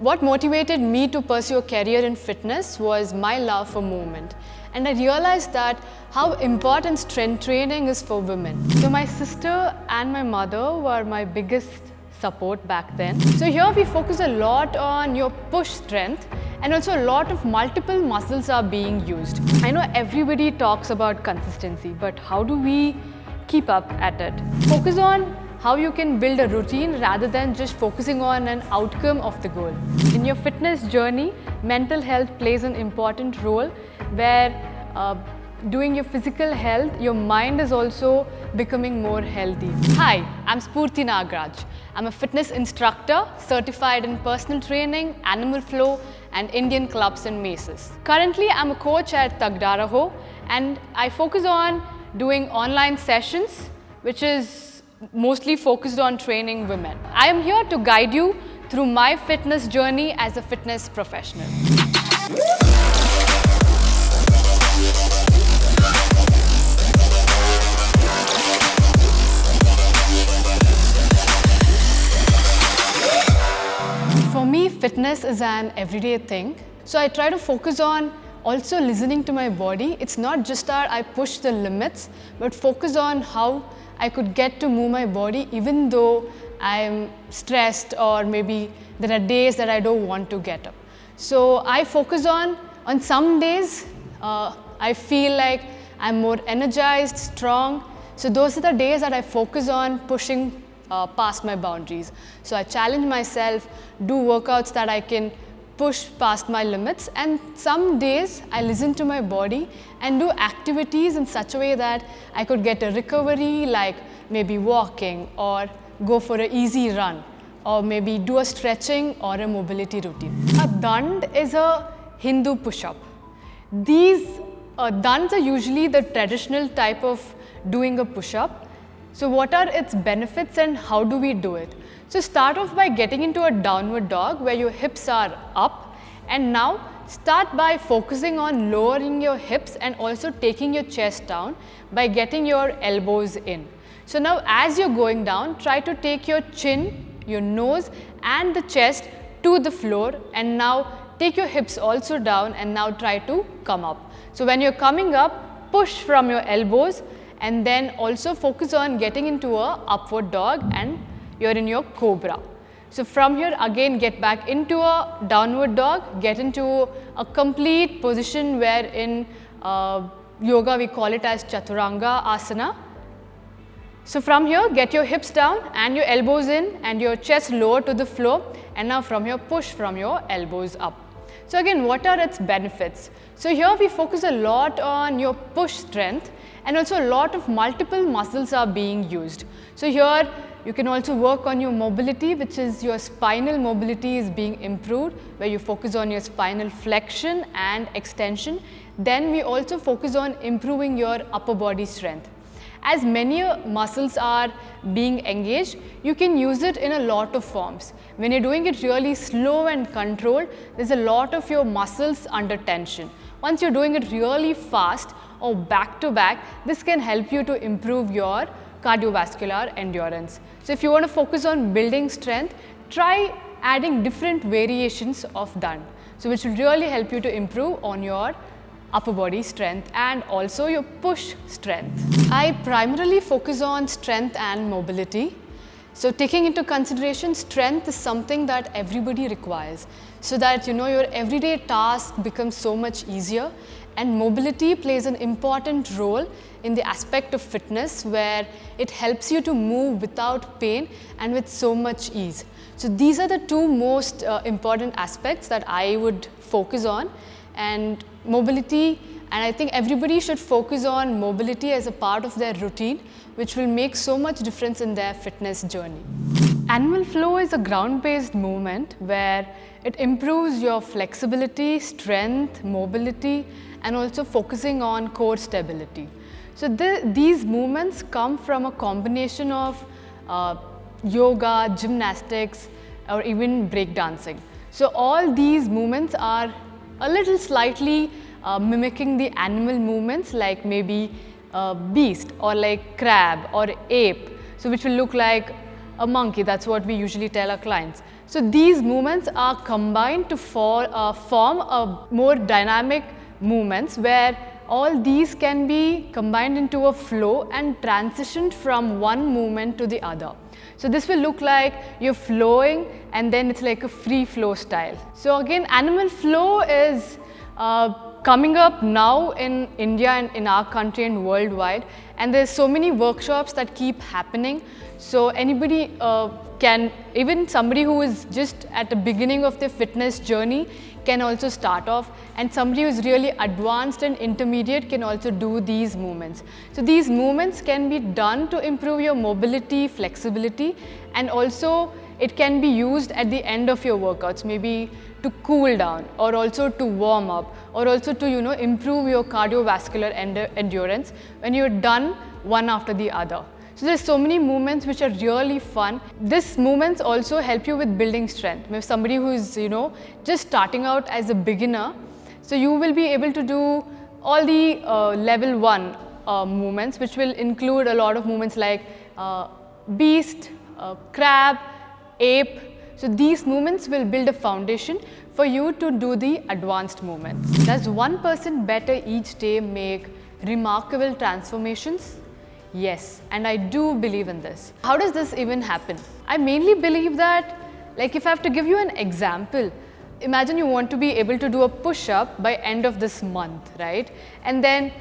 What motivated me to pursue a career in fitness was my love for movement. And I realized that how important strength training is for women. So my sister and my mother were my biggest support back then. So here we focus a lot on your push strength, and also a lot of multiple muscles are being used. I know everybody talks about consistency, but how do we keep up at it? Focus on how you can build a routine rather than just focusing on an outcome of the goal. In your fitness journey, mental health plays an important role where doing your physical health, your mind is also becoming more healthy. Hi, I'm Spoorthi Nagraj. I'm a fitness instructor certified in personal training, animal flow and Indian clubs and maces. Currently, I'm a coach at Tagdaraho and I focus on doing online sessions which is mostly focused on training women. I am here to guide you through my fitness journey as a fitness professional. For me, fitness is an everyday thing. So I try to focus on also listening to my body. It's not just that I push the limits, but focus on how I could get to move my body even though I'm stressed or maybe there are days that I don't want to get up. So I focus on some days, I feel like I'm more energized, strong. So those are the days that I focus on pushing past my boundaries. So I challenge myself, do workouts that I can push past my limits, and some days I listen to my body and do activities in such a way that I could get a recovery, like maybe walking or go for an easy run or maybe do a stretching or a mobility routine. A dand is a Hindu push-up. These dands are usually the traditional type of doing a push-up. So what are its benefits and how do we do it? So start off by getting into a downward dog where your hips are up, and now start by focusing on lowering your hips and also taking your chest down by getting your elbows in. So now as you're going down, try to take your chin, your nose and the chest to the floor, and now take your hips also down and now try to come up. So when you're coming up, push from your elbows and then also focus on getting into a upward dog and you're in your cobra. So from here again get back into a downward dog, get into a complete position where in yoga we call it as Chaturanga Asana. So from here get your hips down and your elbows in and your chest lower to the floor, and now from here push from your elbows up. So again, what are its benefits? So here we focus a lot on your push strength, and also a lot of multiple muscles are being used. So here you can also work on your mobility, which is your spinal mobility is being improved, where you focus on your spinal flexion and extension. Then we also focus on improving your upper body strength. As many muscles are being engaged, you can use it in a lot of forms. When you're doing it really slow and controlled, there's a lot of your muscles under tension. Once you're doing it really fast or back to back, this can help you to improve your cardiovascular endurance. So if you want to focus on building strength, try adding different variations of dand. So which will really help you to improve on your upper body strength and also your push strength. I primarily focus on strength and mobility. So taking into consideration, strength is something that everybody requires so that your everyday task becomes so much easier, and mobility plays an important role in the aspect of fitness where it helps you to move without pain and with so much ease. So these are the two most important aspects that I would focus on, and mobility, and I think everybody should focus on mobility as a part of their routine, which will make so much difference in their fitness journey. Animal flow is a ground-based movement where it improves your flexibility, strength, mobility, and also focusing on core stability. So these movements come from a combination of yoga, gymnastics, or even breakdancing. So all these movements are a little slightly mimicking the animal movements, like maybe beast or like crab or ape, so which will look like a monkey. That's what we usually tell our clients. So these movements are combined to form a more dynamic movements where all these can be combined into a flow and transitioned from one movement to the other. So this will look like you're flowing and then it's like a free flow style. So again, animal flow is coming up now in India and in our country and worldwide, and there's so many workshops that keep happening. So anybody can, even somebody who is just at the beginning of their fitness journey can also start off, and somebody who is really advanced and intermediate can also do these movements. So these movements can be done to improve your mobility, flexibility, and also it can be used at the end of your workouts, maybe to cool down or also to warm up or also to improve your cardiovascular endurance when you're done one after the other. So there's so many movements which are really fun. These movements also help you with building strength. If somebody who is just starting out as a beginner, so you will be able to do all the level 1 movements, which will include a lot of movements like beast, crab, ape. So these movements will build a foundation for you to do the advanced movements. Does one person better each day make remarkable transformations? Yes, and I do believe in this. How does this even happen? I mainly believe that, like if I have to give you an example, imagine you want to be able to do a push-up by end of this month, right? And then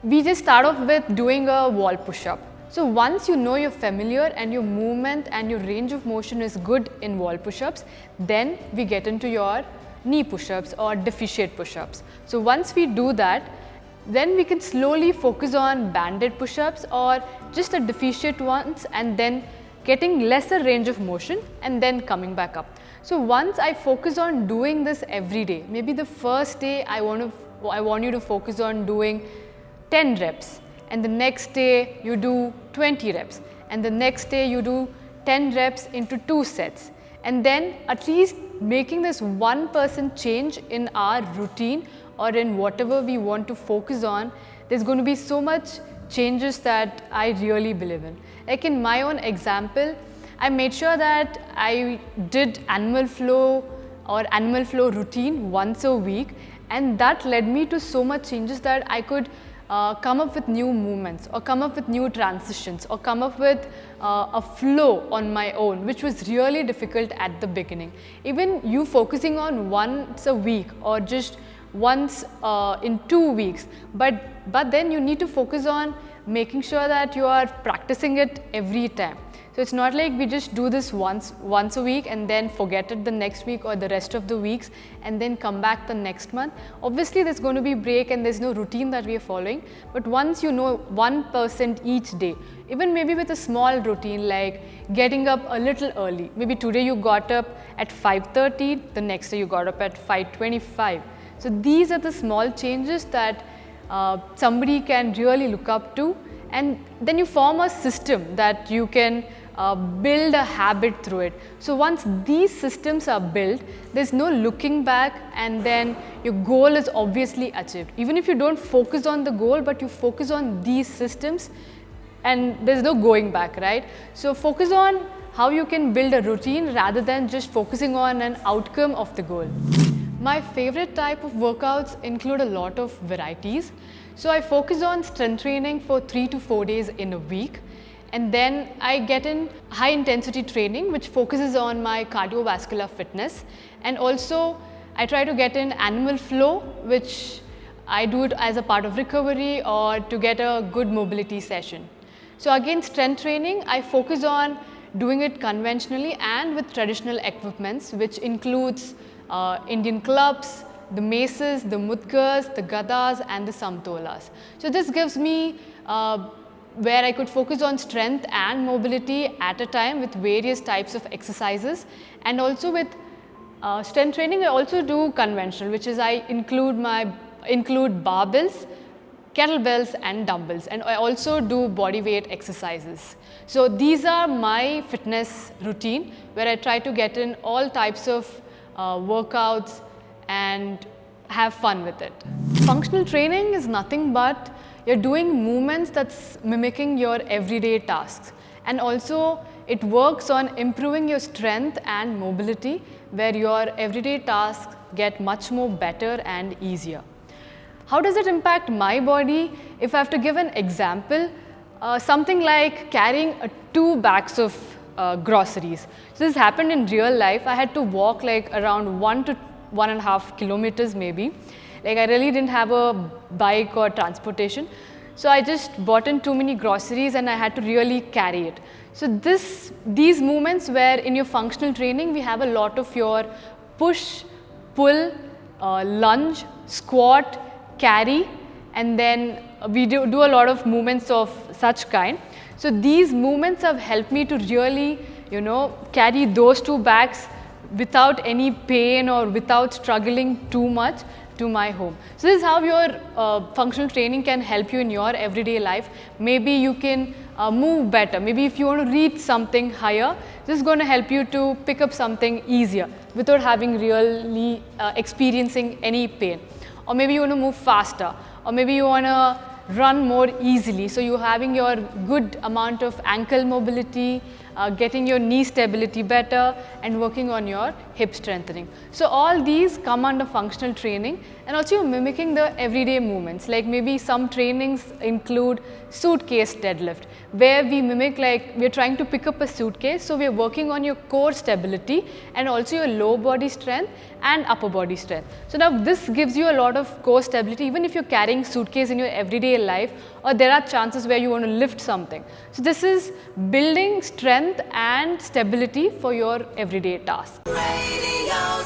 we just start off with doing a wall push-up. So once you know you're familiar and your movement and your range of motion is good in wall push-ups, then we get into your knee push-ups or deficient push-ups. So once we do that, then we can slowly focus on banded push-ups or just the deficient ones, and then getting lesser range of motion and then coming back up. So once I focus on doing this every day, maybe the first day I want you to focus on doing 10 reps, and the next day you do 20 reps, and the next day you do 10 reps into 2 sets, and then at least making this 1% change in our routine or in whatever we want to focus on, there's going to be so much changes that I really believe in. Like in my own example, I made sure that I did animal flow routine once a week, and that led me to so much changes that I could come up with new movements or come up with new transitions or come up with a flow on my own, which was really difficult at the beginning. Even you focusing on once a week or just once in 2 weeks, but then you need to focus on making sure that you are practicing it every time. So it's not like we just do this once a week and then forget it the next week or the rest of the weeks and then come back the next month. Obviously there's going to be break and there's no routine that we are following, but once you know 1% each day, even maybe with a small routine like getting up a little early, maybe today you got up at 5:30, the next day you got up at 5:25. So these are the small changes that somebody can really look up to, and then you form a system that you can build a habit through it. So once these systems are built, there's no looking back, and then your goal is obviously achieved. Even if you don't focus on the goal, but you focus on these systems, and there's no going back, right? So focus on how you can build a routine rather than just focusing on an outcome of the goal. My favorite type of workouts include a lot of varieties. So I focus on strength training for 3 to 4 days in a week. And then I get in high intensity training, which focuses on my cardiovascular fitness. And also I try to get in animal flow, which I do it as a part of recovery or to get a good mobility session. So again, strength training, I focus on doing it conventionally and with traditional equipments, which includes Indian clubs, the maces, the mudgas, the gadas and the samtolas. So this gives me where I could focus on strength and mobility at a time with various types of exercises. And also with strength training, I also do conventional, which is I include barbells, kettlebells and dumbbells, and I also do body weight exercises. So these are my fitness routine where I try to get in all types of workouts and have fun with it. Functional training is nothing but you're doing movements that's mimicking your everyday tasks, and also it works on improving your strength and mobility, where your everyday tasks get much more better and easier. How does it impact my body? If I have to give an example, something like carrying 2 bags of groceries. So this happened in real life. I had to walk like around 1 to 1.5 kilometers maybe. Like I really didn't have a bike or transportation. So I just bought in too many groceries and I had to really carry it. So these movements where in your functional training we have a lot of your push, pull, lunge, squat, carry, and then we do a lot of movements of such kind. So these movements have helped me to really, carry those 2 bags without any pain or without struggling too much to my home. So this is how your functional training can help you in your everyday life. Maybe you can move better. Maybe if you want to reach something higher, this is going to help you to pick up something easier without having really experiencing any pain. Or maybe you want to move faster, or maybe you want to run more easily. So you're having your good amount of ankle mobility, getting your knee stability better, and working on your hip strengthening. So all these come under functional training, and also you're mimicking the everyday movements. Like maybe some trainings include suitcase deadlift, where we mimic, like we're trying to pick up a suitcase. So we're working on your core stability and also your lower body strength and upper body strength. So now this gives you a lot of core stability even if you're carrying suitcase in your everyday life, or there are chances where you want to lift something. So this is building strength and stability for your everyday task. Radio